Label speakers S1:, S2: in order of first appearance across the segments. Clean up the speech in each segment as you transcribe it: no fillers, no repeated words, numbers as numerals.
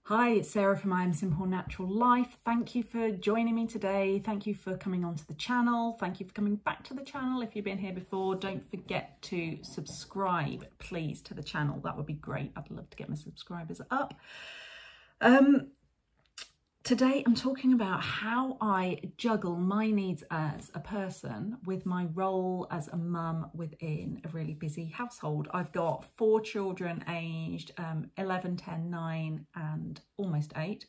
S1: Hi, it's Sarah from I Am Simple Natural Life. Thank you for joining me today. Thank you for coming onto the channel. Thank you for coming back to the channel. If you've been here before, don't forget to subscribe, please, to the channel. That would be great. I'd love to get my subscribers up. Today I'm talking about how I juggle my needs as a person with my role as a mum within a really busy household. I've got 4 children aged 11, 10, 9 and almost 8.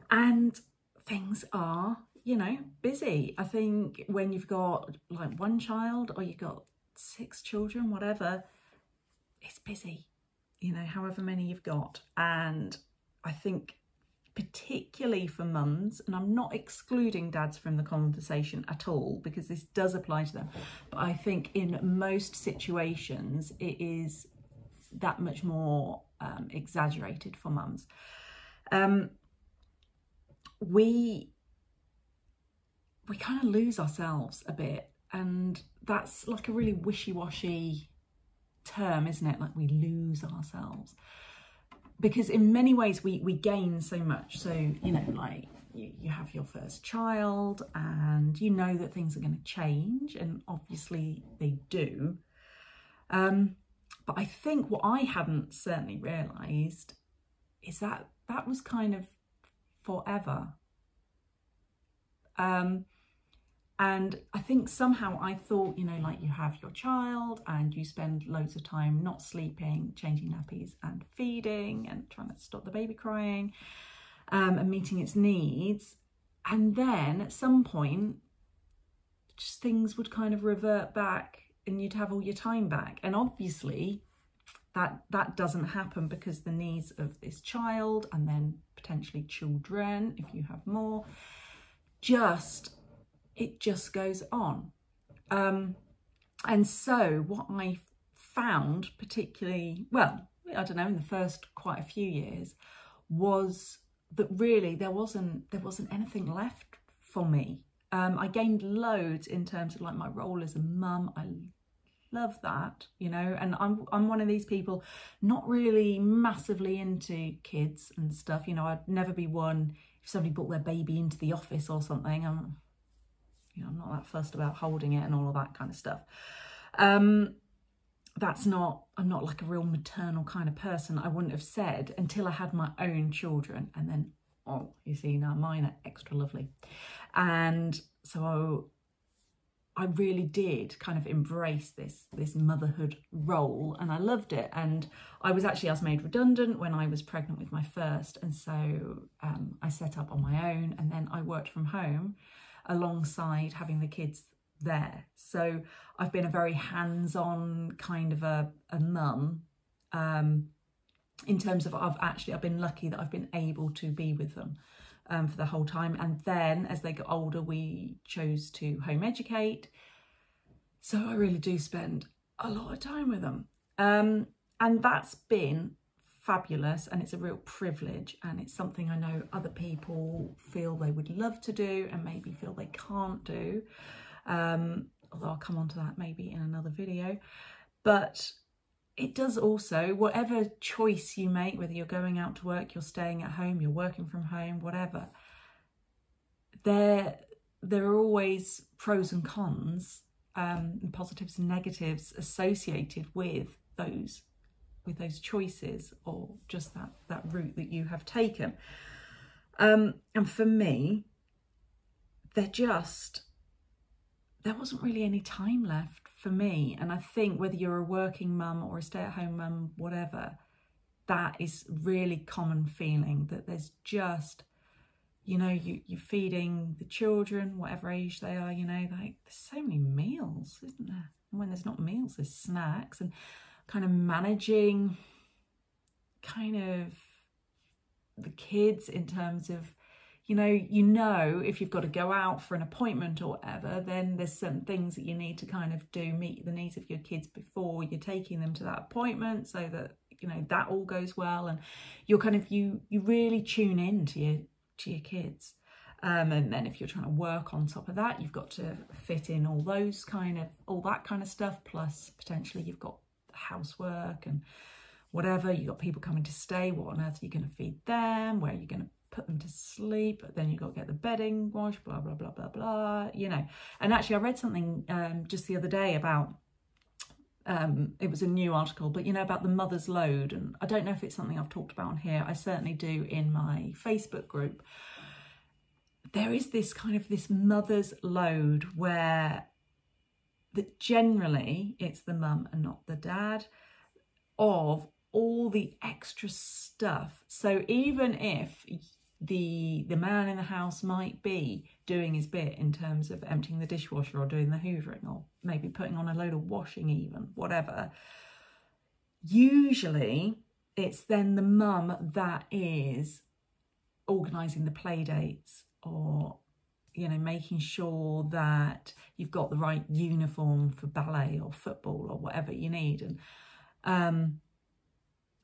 S1: And things are, you know, busy. I think when you've got like 1 child or you've got 6 children, whatever, it's busy, you know, however many you've got. And I think particularly for mums, and I'm not excluding dads from the conversation at all because this does apply to them, but I think in most situations it is that much more exaggerated for mums. We kind of lose ourselves a bit, and that's like a really wishy-washy term, isn't it? Like we lose ourselves. Because in many ways we gain so much. So, you know, like you have your first child and you know that things are going to change, and obviously they do. But I think what I hadn't certainly realised is that that was kind of forever. And I think somehow I thought, you know, like you have your child and you spend loads of time not sleeping, changing nappies and feeding and trying to stop the baby crying and meeting its needs. And then at some point, just things would kind of revert back and you'd have all your time back. And obviously that doesn't happen because the needs of this child and then potentially children, if you have more, it just goes on. And so what I found particularly, well, I don't know, in the first quite a few years, was that really there wasn't anything left for me. I gained loads in terms of like my role as a mum. I love that, you know, and I'm one of these people not really massively into kids and stuff. You know, I'd never be one if somebody brought their baby into the office or something. I'm not that fussed about holding it and all of that kind of stuff. I'm not like a real maternal kind of person. I wouldn't have said until I had my own children, and then, oh, you see, now mine are extra lovely. And so I really did kind of embrace this motherhood role, and I loved it. And I was actually made redundant when I was pregnant with my first, and so I set up on my own, and then I worked from home alongside having the kids there. So I've been a very hands-on kind of a mum in terms of I've been lucky that I've been able to be with them for the whole time. And then as they got older, we chose to home educate. So I really do spend a lot of time with them. And that's been fabulous, and it's a real privilege, and it's something I know other people feel they would love to do and maybe feel they can't do, although I'll come on to that maybe in another video. But it does also, whatever choice you make, whether you're going out to work, you're staying at home, you're working from home, whatever, there are always pros and cons, and positives and negatives associated with those choices, or just that route that you have taken. And for me, there wasn't really any time left for me. And I think whether you're a working mum or a stay-at-home mum, whatever, that is really common feeling, that there's just, you know, you're feeding the children, whatever age they are, you know, like there's so many meals, isn't there? And when there's not meals, there's snacks, and kind of managing kind of the kids in terms of, you know, if you've got to go out for an appointment or whatever, then there's some things that you need to kind of do, meet the needs of your kids before you're taking them to that appointment, so that, you know, that all goes well, and you're kind of, you really tune in to your kids. And then if you're trying to work on top of that, you've got to fit in all that kind of stuff, plus potentially you've got housework and whatever. You've got people coming to stay. What on earth are you going to feed them? Where are you going to put them to sleep? But then you've got to get the bedding washed, blah, blah, blah, blah, blah, you know. And actually I read something just the other day about, it was a new article, but you know, about the mother's load. And I don't know if it's something I've talked about on here. I certainly do in my Facebook group. There is this kind of this mother's load where that generally it's the mum and not the dad, of all the extra stuff. So even if the man in the house might be doing his bit in terms of emptying the dishwasher or doing the hoovering or maybe putting on a load of washing, even whatever, usually it's then the mum that is organising the play dates, or you know, making sure that you've got the right uniform for ballet or football or whatever you need, and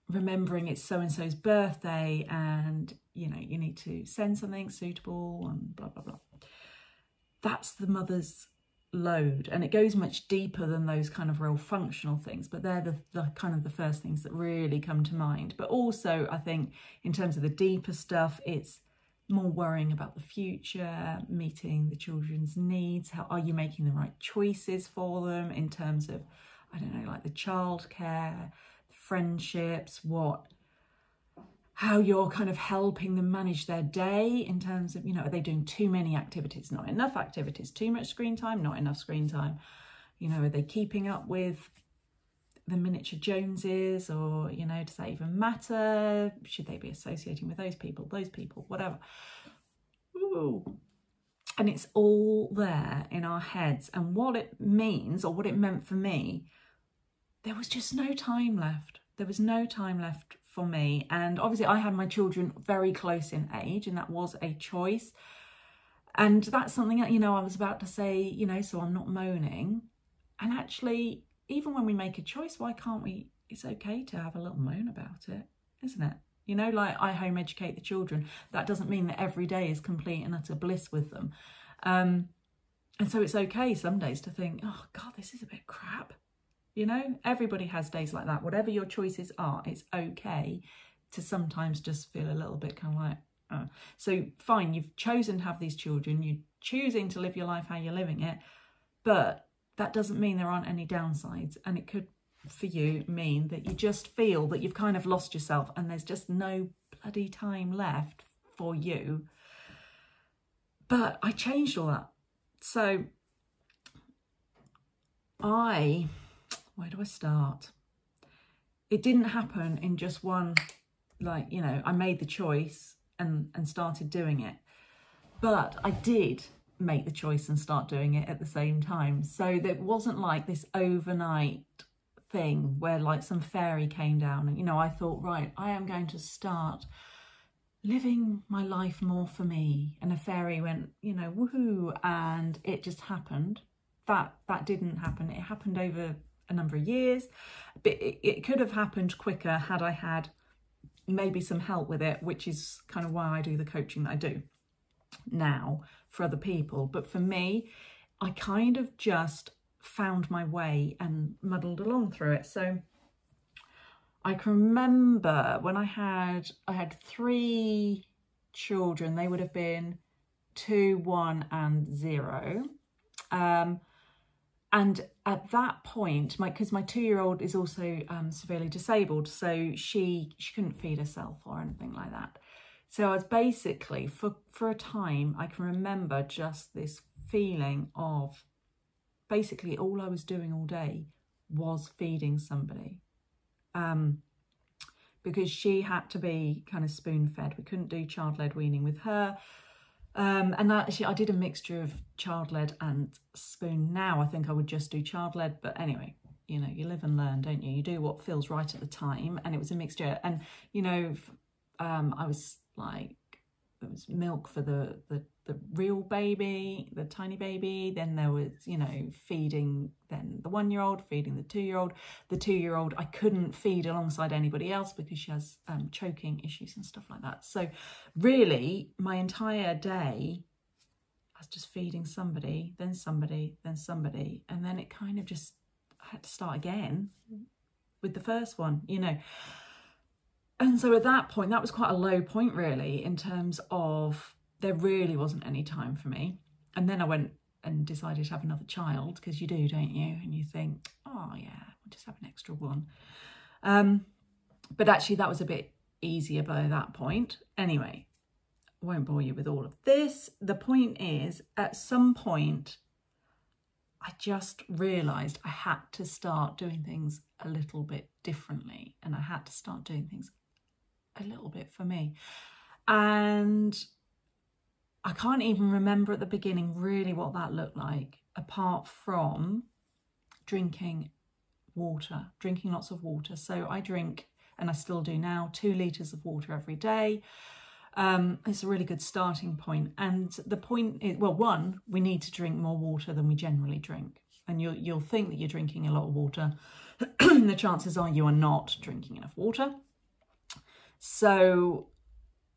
S1: remembering it's so-and-so's birthday and, you know, you need to send something suitable and blah, blah, blah. That's the mother's load. And it goes much deeper than those kind of real functional things, but they're the kind of the first things that really come to mind. But also, I think, in terms of the deeper stuff, it's more worrying about the future, meeting the children's needs. How are you making the right choices for them in terms of, I don't know, like the childcare, friendships, how you're kind of helping them manage their day in terms of, you know, are they doing too many activities, not enough activities, too much screen time, not enough screen time, you know, are they keeping up with the miniature Joneses, or, you know, does that even matter? Should they be associating with those people, whatever. Ooh. And it's all there in our heads. And what it means, or what it meant for me, there was just no time left. There was no time left for me. And obviously I had my children very close in age, and that was a choice. And that's something that, you know, I was about to say, you know, so I'm not moaning. And actually, even when we make a choice, why can't we? It's okay to have a little moan about it, isn't it? You know, like I home educate the children. That doesn't mean that every day is complete and utter bliss with them. And so it's okay some days to think, oh God, this is a bit crap. You know, everybody has days like that. Whatever your choices are, it's okay to sometimes just feel a little bit kind of like, So fine, you've chosen to have these children, you're choosing to live your life how you're living it, but that doesn't mean there aren't any downsides. And it could, for you, mean that you just feel that you've kind of lost yourself and there's just no bloody time left for you. But I changed all that. So where do I start? It didn't happen in just one, like, you know, I made the choice and started doing it. But I did make the choice and start doing it at the same time. So there wasn't like this overnight thing where like some fairy came down and, you know, I thought, right, I am going to start living my life more for me. And a fairy went, you know, woohoo, and it just happened. That didn't happen. It happened over a number of years, but it could have happened quicker had I had maybe some help with it, which is kind of why I do the coaching that I do now for other people. But for me, I kind of just found my way and muddled along through it. So I can remember when I had 3 children. They would have been 2, 1 and 0. And at that point, because my 2-year-old is also severely disabled, so she couldn't feed herself or anything like that. So I was basically, for a time, I can remember just this feeling of basically all I was doing all day was feeding somebody. Because she had to be kind of spoon-fed. We couldn't do child-led weaning with her. And actually I did a mixture of child-led and spoon. Now I think I would just do child-led, but anyway, you know, you live and learn, don't you? You do what feels right at the time, and it was a mixture. And, you know, I was like, there was milk for the real baby, the tiny baby. Then there was, you know, feeding then the 1-year-old, feeding the 2-year-old. The 2-year-old I couldn't feed alongside anybody else because she has choking issues and stuff like that. So really my entire day I was just feeding somebody, then somebody, then somebody. And then it kind of just, I had to start again with the first one, you know. And so at that point, that was quite a low point really, in terms of there really wasn't any time for me. And then I went and decided to have another child, because you do, don't you? And you think, oh yeah, we'll just have an extra one. But actually that was a bit easier by that point. Anyway, I won't bore you with all of this. The point is, at some point, I just realised I had to start doing things a little bit differently, and I had to start doing things a little bit for me. And I can't even remember at the beginning really what that looked like, apart from drinking water, drinking lots of water. So I drink, and I still do now, 2 litres of water every day. It's a really good starting point. And the point is, well, one, we need to drink more water than we generally drink. And you'll think that you're drinking a lot of water. The chances are you are not drinking enough water. So,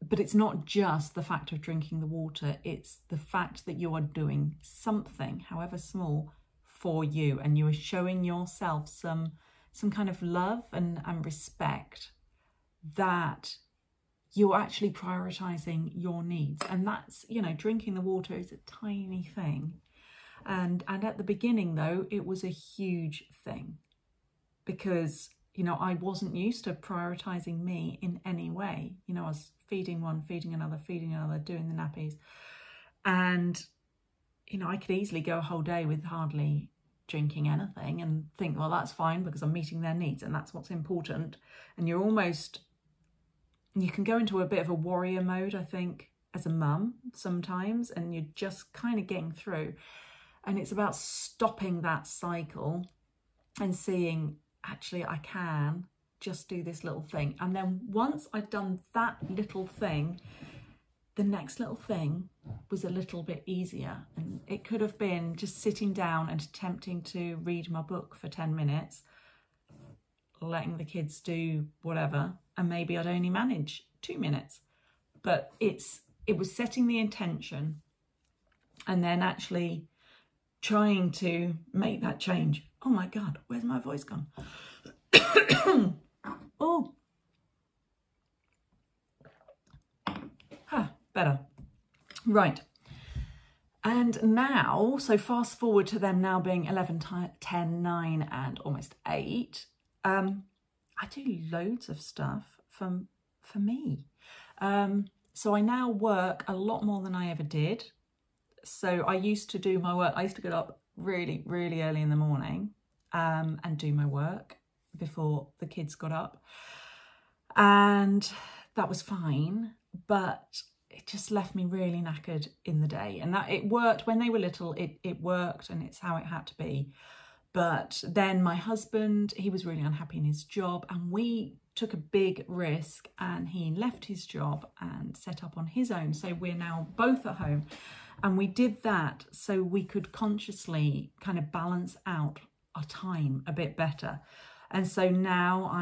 S1: but it's not just the fact of drinking the water, it's the fact that you are doing something, however small, for you, and you are showing yourself some kind of love and respect, that you're actually prioritizing your needs. And that's, you know, drinking the water is a tiny thing. And at the beginning though, it was a huge thing, because, you know, I wasn't used to prioritizing me in any way. You know, I was feeding one, feeding another, doing the nappies. And, you know, I could easily go a whole day with hardly drinking anything and think, well, that's fine because I'm meeting their needs and that's what's important. And you're almost, you can go into a bit of a warrior mode, I think, as a mum sometimes, and you're just kind of getting through. And it's about stopping that cycle and seeing, actually, I can just do this little thing. And then once I'd done that little thing, the next little thing was a little bit easier. And it could have been just sitting down and attempting to read my book for 10 minutes, letting the kids do whatever, and maybe I'd only manage 2 minutes. But it was setting the intention and then actually trying to make that change. Oh my God, where's my voice gone? Oh. Better. Right. And now, so fast forward to them now being 11, 10, 9 and almost 8. I do loads of stuff for me. So I now work a lot more than I ever did. So I used to do my work. I used to get up really, really early in the morning and do my work before the kids got up. And that was fine, but it just left me really knackered in the day. And that it worked when they were little, it worked, and it's how it had to be. But then my husband, he was really unhappy in his job, and we took a big risk, and he left his job and set up on his own. So we're now both at home, and we did that so we could consciously kind of balance out our time a bit better. And so now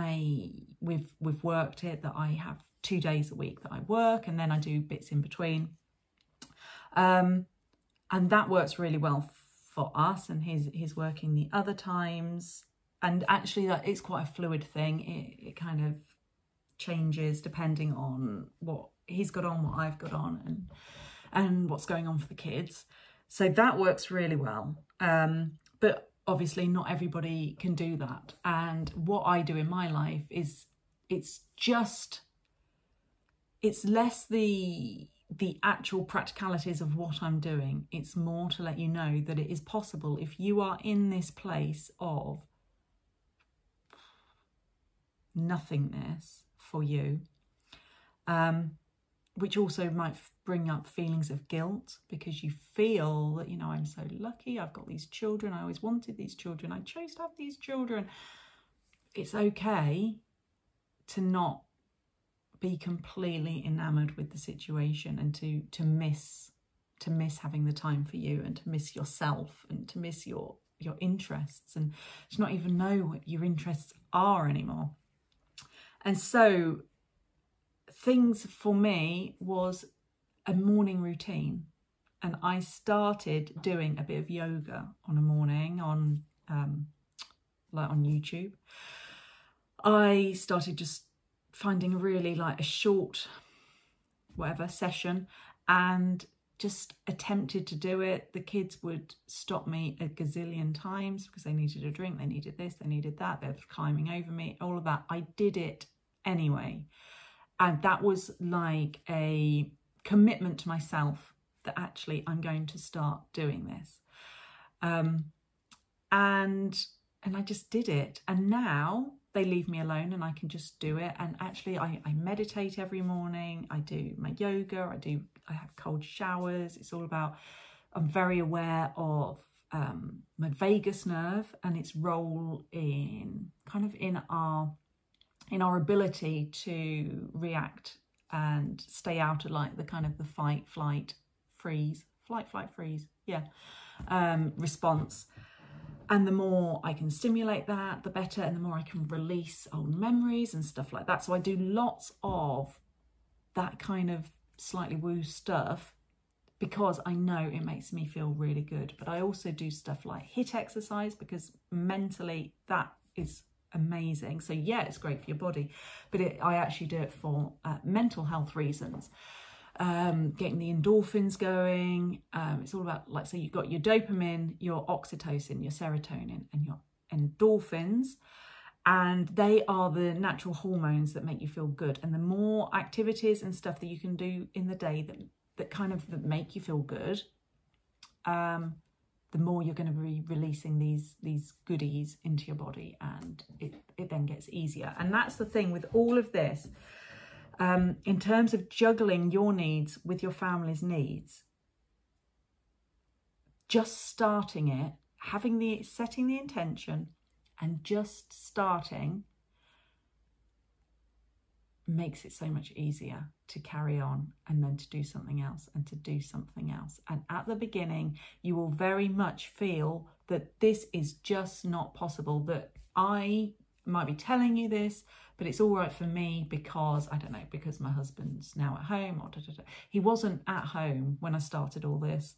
S1: we've worked it that I have 2 days a week that I work, and then I do bits in between. And that works really well for us, and he's working the other times. And actually that it's quite a fluid thing. It kind of changes depending on what he's got on, what I've got on, and what's going on for the kids. So that works really well. But obviously not everybody can do that. And what I do in my life is, it's less the actual practicalities of what I'm doing. It's more to let you know that it is possible if you are in this place of nothingness for you, which also might bring up feelings of guilt, because you feel that, you know, I'm so lucky, I've got these children, I always wanted these children, I chose to have these children. It's okay to not be completely enamored with the situation, and to miss having the time for you, and to miss yourself, and to miss your interests, and to not even know what your interests are anymore. And so things for me was a morning routine, and I started doing a bit of yoga on a morning on like on YouTube. I started just finding really like a short, whatever, session, and just attempted to do it. The kids would stop me a gazillion times because they needed a drink, they needed this, they needed that, they were climbing over me, all of that. I did it anyway. And that was like a commitment to myself that actually I'm going to start doing this. And I just did it. And now they leave me alone and I can just do it. And actually I meditate every morning. I do my yoga. I have cold showers. It's all about, I'm very aware of my vagus nerve and its role in kind of in our ability to react and stay out of like the kind of the fight, flight, freeze, response. And the more I can stimulate that, the better, and the more I can release old memories and stuff like that. So I do lots of that kind of slightly woo stuff because I know it makes me feel really good. But I also do stuff like HIIT exercise because mentally that is amazing. So yeah, it's great for your body, but I actually do it for mental health reasons. Getting the endorphins going. It's all about, like, so you've got your dopamine, your oxytocin, your serotonin, and your endorphins, and they are the natural hormones that make you feel good. And the more activities and stuff that you can do in the day that make you feel good, the more you're going to be releasing these goodies into your body, and it then gets easier. And that's the thing with all of this. In terms of juggling your needs with your family's needs, just starting it, setting the intention and just starting makes it so much easier to carry on and then to do something else and to do something else. And at the beginning, you will very much feel that this is just not possible, that I might be telling you this, but it's all right for me because, I don't know, because my husband's now at home, or he wasn't at home when I started all this.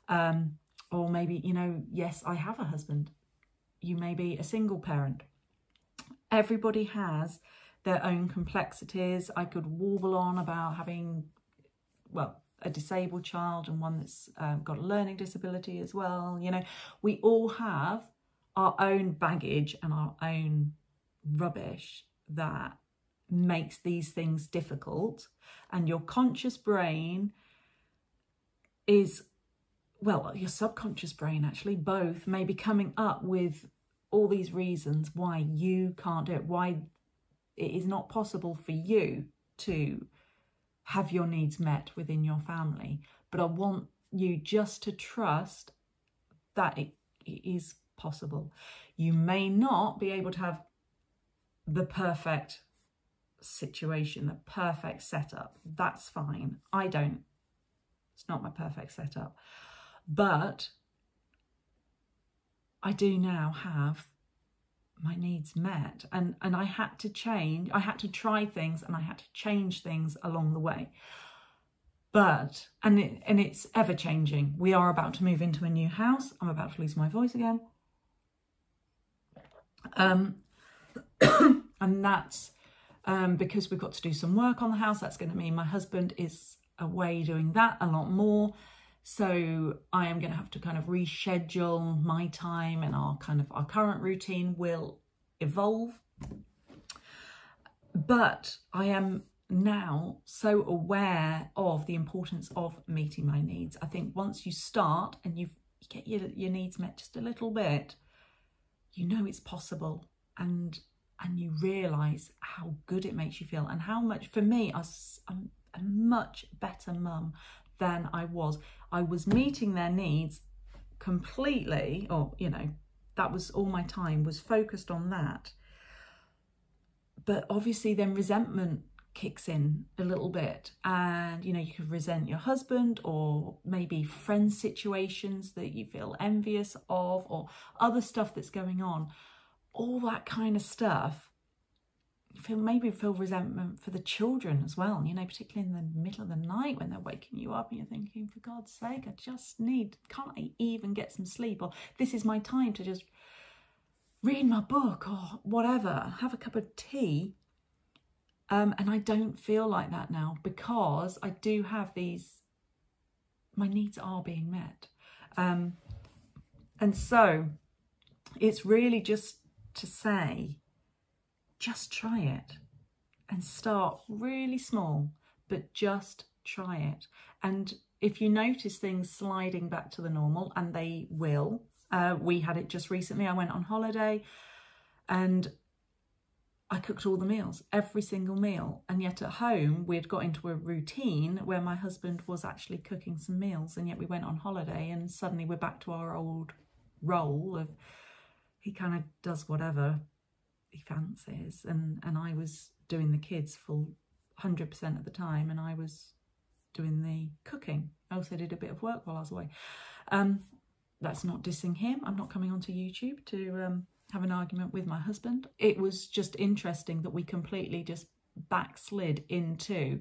S1: Or maybe, you know, yes, I have a husband. You may be a single parent. Everybody has their own complexities. I could warble on about having, well, a disabled child and one that's got a learning disability as well. You know, we all have our own baggage and our own rubbish that makes these things difficult, and your conscious brain is, well, your subconscious brain actually, both may be coming up with all these reasons why you can't do it, why it is not possible for you to have your needs met within your family. But I want you just to trust that it is possible. You may not be able to have the perfect situation, the perfect setup. That's fine. I don't. It's not my perfect setup. But I do now have my needs met. And I had to change. I had to try things and I had to change things along the way. But, and it's ever changing. We are about to move into a new house. I'm about to lose my voice again. And that's because we've got to do some work on the house. That's going to mean my husband is away doing that a lot more. So I am going to have to kind of reschedule my time, and our current routine will evolve. But I am now so aware of the importance of meeting my needs. I think once you start and you get your needs met just a little bit, you know it's possible, and you realise how good it makes you feel, and how much, for me, I'm a much better mum than I was. I was meeting their needs completely, or, you know, that was all my time was focused on that. But obviously then resentment kicks in a little bit, and, you know, you could resent your husband, or maybe friend situations that you feel envious of, or other stuff that's going on. All that kind of stuff. Maybe feel resentment for the children as well, you know, particularly in the middle of the night when they're waking you up and you're thinking, for God's sake, can't I even get some sleep? Or this is my time to just read my book or whatever, have a cup of tea. And I don't feel like that now, because I do have these, my needs are being met. And so it's really just to say, just try it and start really small, but just try it. And if you notice things sliding back to the normal, and they will, we had it just recently. I went on holiday and I cooked all the meals, every single meal. And yet at home, we'd got into a routine where my husband was actually cooking some meals. And yet we went on holiday and suddenly we're back to our old role of, he kind of does whatever he fancies. And I was doing the kids full 100% of the time. And I was doing the cooking. I also did a bit of work while I was away. That's not dissing him. I'm not coming onto YouTube to have an argument with my husband. It was just interesting that we completely just backslid into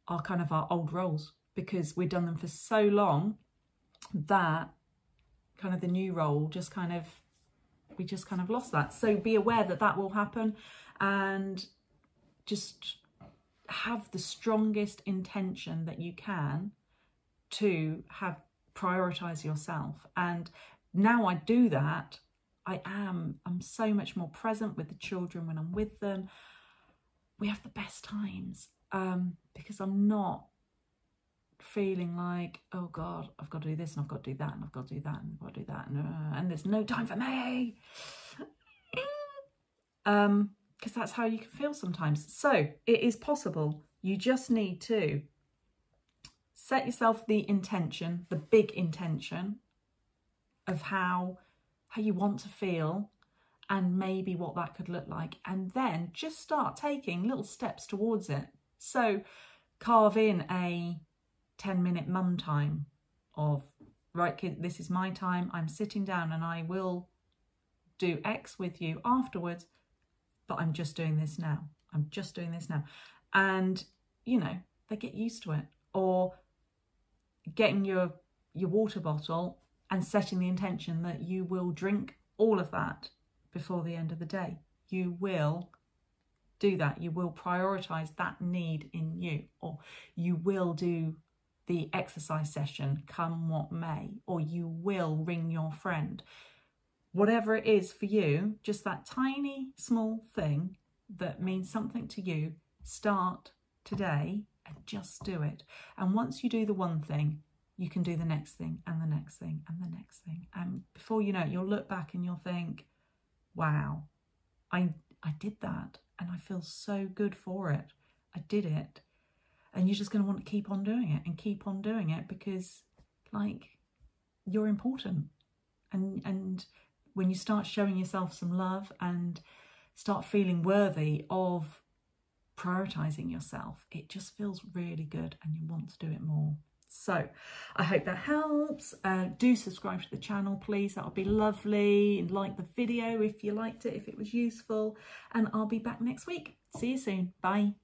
S1: our kind of our old roles, because we'd done them for so long that kind of the new role just kind of, we just kind of lost that. So be aware that that will happen, and just have the strongest intention that you can to have prioritize yourself. And now I do that, I'm so much more present with the children when I'm with them. We have the best times, because I'm not feeling like, oh God, I've got to do this and I've got to do that and I've got to do that and I've got to do that, and there's no time for me. Because that's how you can feel sometimes. So it is possible. You just need to set yourself the intention, the big intention of how you want to feel, and maybe what that could look like, and then just start taking little steps towards it. So carve in a 10-minute mum time of, right kid, this is my time, I'm sitting down and I will do X with you afterwards, but I'm just doing this now. I'm just doing this now. And, you know, they get used to it. Or getting your water bottle and setting the intention that you will drink all of that before the end of the day. You will do that. You will prioritize that need in you, or you will do the exercise session come what may, or you will ring your friend. Whatever it is for you, just that tiny small thing that means something to you, start today and just do it. And once you do the one thing, you can do the next thing and the next thing and the next thing. And before you know it, you'll look back and you'll think, wow, I did that and I feel so good for it. I did it. And you're just going to want to keep on doing it and keep on doing it, because like, you're important. And when you start showing yourself some love and start feeling worthy of prioritizing yourself, it just feels really good and you want to do it more. So I hope that helps. Do subscribe to the channel, please. That would be lovely. And like the video if you liked it, if it was useful. And I'll be back next week. See you soon. Bye.